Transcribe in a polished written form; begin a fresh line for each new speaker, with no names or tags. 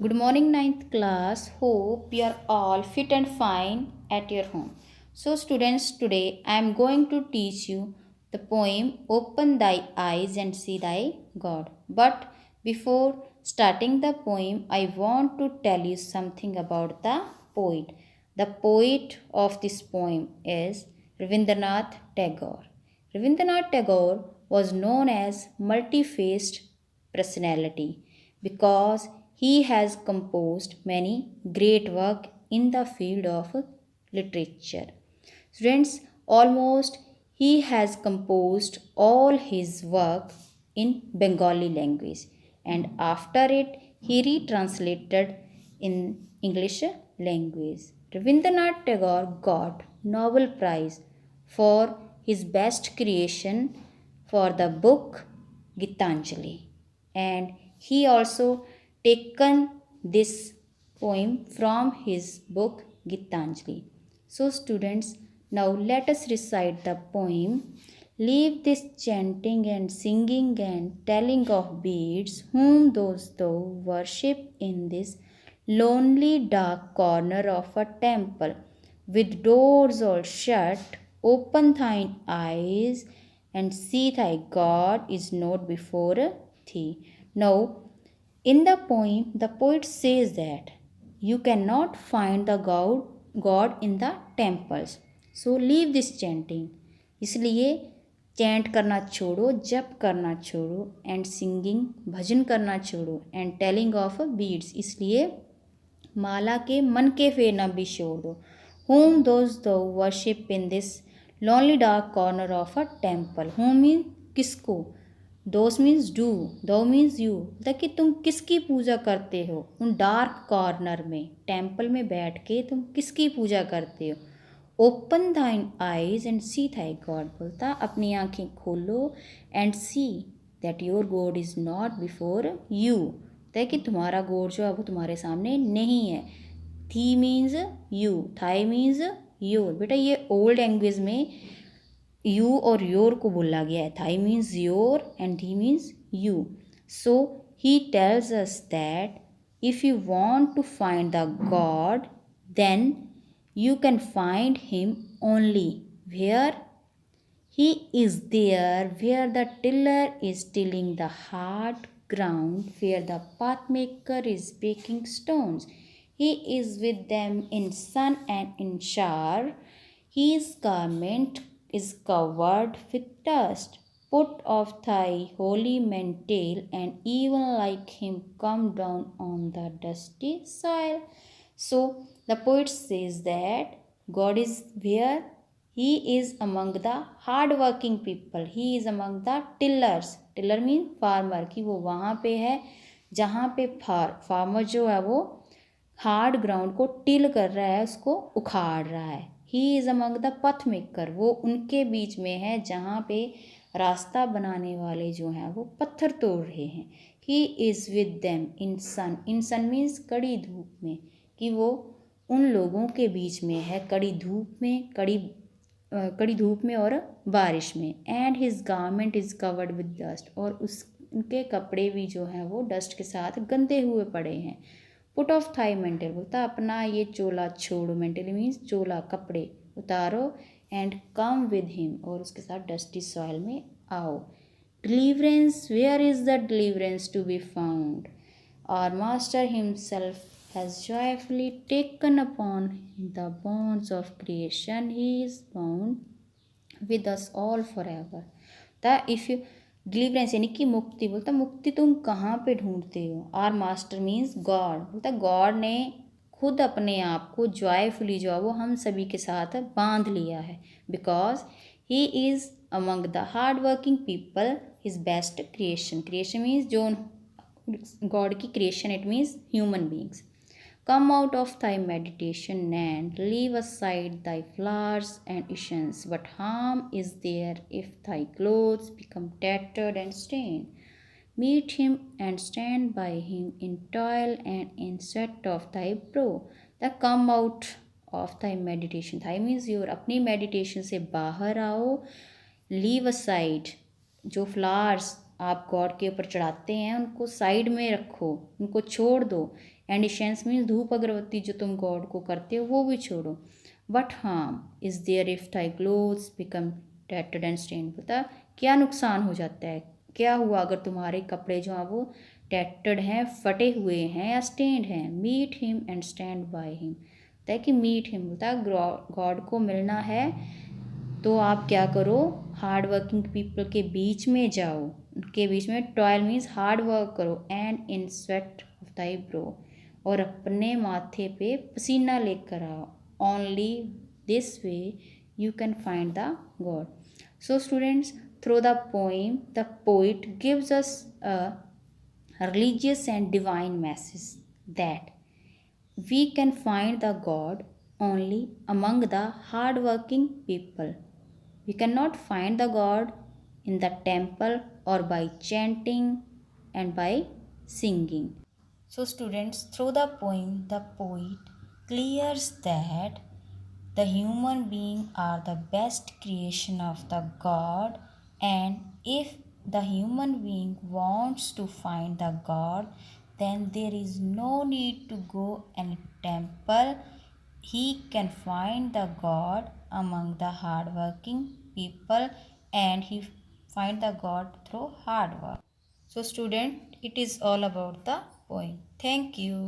Good morning, ninth class. Hope you are all fit and fine at your home. So, students, today I am going to teach you the poem Open Thy Eyes and See Thy God. But before starting the poem, I want to tell you something about the poet. The poet of this poem is Rabindranath Tagore. Rabindranath Tagore was known as multi-faced personality because he has composed many great work in the field of literature. Students, almost he has composed all his work in Bengali language, and after it he retranslated in English language. Rabindranath Tagore got Nobel Prize for his best creation for the book Gitanjali, and he also taken this poem from his book Gitanjali. So, students, now let us recite the poem. Leave this chanting and singing and telling of beads, whom those thou worship in this lonely dark corner of a temple, with doors all shut. Open thine eyes and see thy God is not before thee. Now, in the poem, the poet says that you cannot find the God in the temples. So leave this chanting. इसलिए chant करना छोड़ो, जप करना छोड़ो, and singing भजन करना छोड़ो, and telling of beads इसलिए माला के मन के फेरना भी छोड़ दो. Whom those thou worship in this lonely dark corner of a temple. Whom means किसको. दोस मीन्स डू, दो मीन्स यू, मतलब कि तुम किसकी पूजा करते हो उन डार्क कॉर्नर में, टेम्पल में बैठ के तुम किसकी पूजा करते हो. Open thine eyes and see thy God, बोलता अपनी आंखें खोलो and see that your God is not before you, है कि तुम्हारा गॉड जो है वो तुम्हारे सामने नहीं है. Thee means you, thy means your. बेटा ये ओल्ड लैंग्वेज में यू और योर को बोला गया है. Thy means your and thee means you. So he tells us that if you want to find the God then you can find him only where he is there, where the tiller is tilling the hard ground, where the pathmaker is baking stones. He is with them in sun and in shower. His garment is covered with dust. Put off thy holy mantle, and even like him come down on the dusty soil. So the poet says that God is where he is among the hard working people. He is among the tillers. Tiller means farmer, कि वो वहाँ पे है जहाँ पे farmer जो है वो हार्ड ग्राउंड को टिल कर रहा है, उसको उखाड़ रहा है. He is among the path maker, वो उनके बीच में है जहाँ पे रास्ता बनाने वाले जो हैं वो पत्थर तोड़ रहे हैं. He is with them in sun. In sun means कड़ी धूप में, कि वो उन लोगों के बीच में है कड़ी धूप में, कड़ी धूप में और बारिश में. And his garment is covered with dust, और उनके कपड़े भी जो हैं वो डस्ट के साथ गंदे हुए पड़े हैं. पुट ऑफ थाई मेंटल, बोलता अपना ये चोला छोड़ो. मेंटल मीन्स चोला, कपड़े उतारो. एंड कम विद हिम, और उसके साथ डस्टी सॉइल में आओ. Deliverance, where is the deliverance to be found. Our Master Himself has joyfully taken upon the bonds of creation. He is bound with us all forever. The if you deliverance यानी कि मुक्ति, बोलता मुक्ति तुम कहाँ पे ढूंढते हो. आर मास्टर मीन्स गॉड, बोलता गॉड ने खुद अपने आप को जॉयफुली जो है वो हम सभी के साथ बांध लिया है. Because he is among the hard working people his best creation. Creation means जो गॉड की creation, it means human beings. Come out of thy meditation and leave aside thy flowers and issues. What harm is there if thy clothes become tattered and stained? Meet him and stand by him in toil and in sweat of thy brow. The come out of thy meditation. Thy means your, अपनी meditation से बाहर आओ. Leave aside, जो flowers आप God के ऊपर चढ़ाते हैं उनको साइड में रखो, उनको छोड़ दो. एंडिशेंस मीन्स धूप अगरबत्ती जो तुम गॉड को करते हो वो भी छोड़ो. What harm is there if thy clothes become टैटेड एंड स्टेन्ड. पता क्या नुकसान हो जाता है, क्या हुआ अगर तुम्हारे कपड़े जो हैं वो टैटेड हैं, फटे हुए हैं या स्टेन्ड हैं. Meet him and stand by him. होता है कि मीट हिम होता है गॉड को मिलना है तो आप क्या करो, हार्ड वर्किंग पीपल के बीच में जाओ, उनके बीच में. टॉयल मीन्स हार्ड वर्क करो. And in sweat of thy bro, और अपने माथे पे पसीना लेकर आओ. Only this way you can find the God. So students, through the poem, the poet gives us a religious and divine message that we can find the God only among the hard-working people. We cannot find the God in the temple or by chanting and by singing. So students, through the poem, the poet clears that the human beings are the best creation of the God, and if the human being wants to find the God, then there is no need to go in a temple. He can find the God among the hardworking people, and he find the God through hard work. So student, it is all about the poem. Thank you.